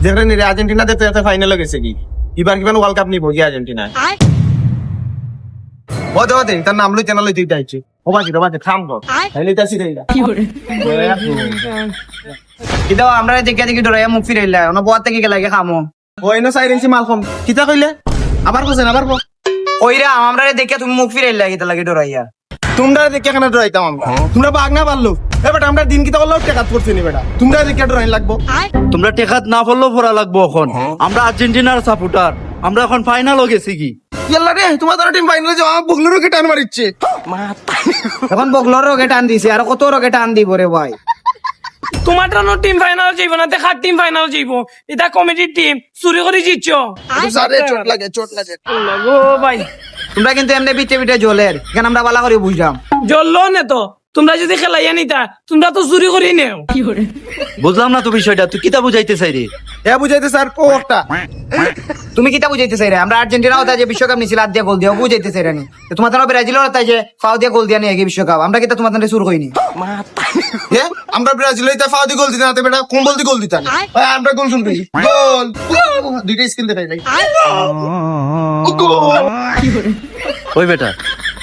দেখলেন রে আর্জেন্টিনা দেখতে দেখতে ফাইনালে গেছে কি এবার কিমান ওয়ার্ল্ড কাপ নিব কি আর্জেন্টিনা ওতে ওতে তার নাম লইতে না লইতে যাইছে ওবাজি থাম গো তাইলে তাসি দেইলা কিদাও আমরা দেখে দেখি ডরাইয়া মুখ ফিরাইলা ওনা বয়ার থেকে গেলাগে খামো ওই না সাইরেন্সি মালকম কিতা কইলে আবার কোছেন আবার কো ওইরা আমরা দেখে তুমি মুখ ফিরাইলা কিতা লাগে ডরাইয়া তোমরা দেখে কেন ডরাইতাম আমরা তোমরা বাগ না পারলো বেটা আমরা দিন কিতা করলেও টেকাত করছি নি বেটা তোমরা দেখে ডরাই লাগবো তোমরা টেকাত না পড়লেও পড়া লাগবো এখন আমরা আর্জেন্টিনার সাপোর্টার আমরা এখন ফাইনালও গেছি কি ইয়াল্লা রে তোমাদের টিম ফাইনালে যাও আমার বগলেরও কে টান মারিচ্ছে এখন বগলর রকে টান দিছে আর কত রকে টান দিব রে ভাই তোমার টিম ফাইনাল যাইব না দেখার টিম ফাইনাল যাইব এটা কমিটির টিম চুরি করে জিতছ সারে চোট লাগে ও ভাই তোমরা কিন্তু এমনি বিটে বিটে জলের এখানে আমরা বালা করে বুঝলাম জ্বললো না তো তোমরা যদি খেলাইয়া নিতা তোমরা তো চুরি করে নেও বুঝলাম না তো বিষয়টা তুই কিতা বুঝাইতে চাই রে এ বুঝাইতে স্যার কোটা তুমি কিতা বুঝাইতে চাই রে আমরা আর্জেন্টিনা হতা যে বিশ্বকাপ নিছিল আর দিয়ে গোল দিও বুঝাইতে চাই রে তোমার তো ব্রাজিল হতা যে ফাও দিয়ে গোল দিয়া নিয়ে গিয়ে বিশ্বকাপ আমরা কিতা তোমার সুর কইনি এ আমরা ব্রাজিল হইতে ফাও দি গোল দিতে না বেটা কোন বল দি গোল দিতা না ভাই আমরা গোল শুনবি গোল দুইটা স্কিল দেখাই ভাই গোল ওই বেটা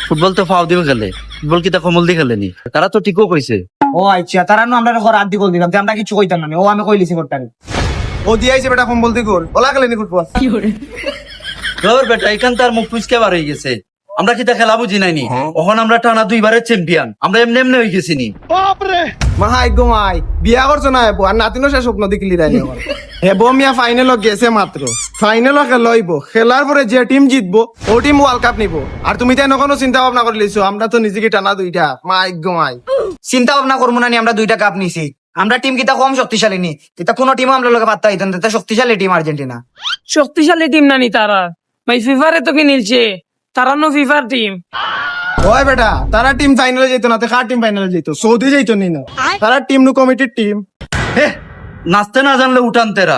ফুটবল তো ফাও দিও খেলে ফুটবল কিতা কমল দি খেলেনি তারা তো ঠিকও কইছে ও আচ্ছা তারা আমরা রাত দি গোল দিলাম আমরা কিছু কইতাম না ও আমি কইলিছি করতাম ও দিয়াইছে বেটা কোন বল দি গোল ওলা খেলেনি ফুটবল ধর বেটা এখান তার মুখ পুচকে বার হয়ে গেছে আমরা কিতা খেলা বুঝি নাইনি এখন আমরা টানা 2 বারের চ্যাম্পিয়ন আমরা এমনি এমনি হয়ে গেছি নি মাই গো মাই বিয়া করছো না এবো আর নাতিনো সে স্বপ্ন দেখলি তাই এবো মিয়া ফাইনাল গেছে মাত্র ফাইনাল খেলাইব খেলার পরে যে টিম জিতবো ও টিম ওয়ার্ল্ড কাপ নিবো আর তুমি তাই কোনো চিন্তা ভাবনা করে লিছো আমরা তো নিজেকে টানা দুইটা মাই গো মাই চিন্তা ভাবনা করবো না নি আমরা 2টা কাপ নিছি আমরা টিম কিতা কম শক্তিশালী নি কিতা কোন টিম আমরা লোকে পাত্তা দিতাম না শক্তিশালী টিম আর্জেন্টিনা শক্তিশালী টিম নানি তারা ভাই ফিফারে তো কি নিলছে তারা নো ফিফার টিম ওই বেটা তারা টিম ফাইনালে যেত না তো কার টিম ফাইনালে যেত সৌদি যেত নি না তারা টিম নু কমিটির টিম হে নাচতে না জানলে উঠান তেরা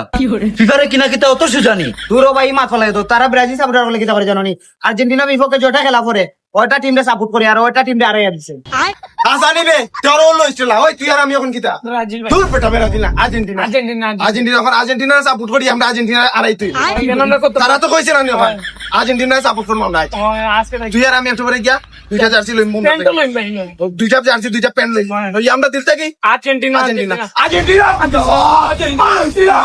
ফিফারে কিনা কিতা অত সুজানি দূর ভাই মাত ফলাই তো তারা ব্রাজিল সাপোর্টার বলে কিতা করে জানো নি আর্জেন্টিনা বিপক্ষে যেটা খেলা করে ওইটা টিমটা সাপোর্ট করে আর ওইটা টিমটা আড়াইয়া দিছে আসানি বে তোর লইছিল ওই তুই আর আমি এখন কিতা ব্রাজিল ভাই দূর বেটা ব্রাজিল না আর্জেন্টিনা আর্জেন্টিনা আর্জেন্টিনা এখন আর্জেন্টিনার সাপোর্ট করি আমরা আর্জেন্টিনা আড়াই তুই আমরা কত তারা তো কইছে না নি এখন আর্জেন্টিনার সাপোর্ট করব আমরা আজকে তুই আর আমি একটু পরে গিয়া দুইটা জার্সি লইম মন প্যান্ট লইম ভাই দুইটা জার্সি দুইটা প্যান্ট লইম ওই আমরা দিল থাকি আর্জেন্টিনা আর্জেন্টিনা আর্জেন্টিনা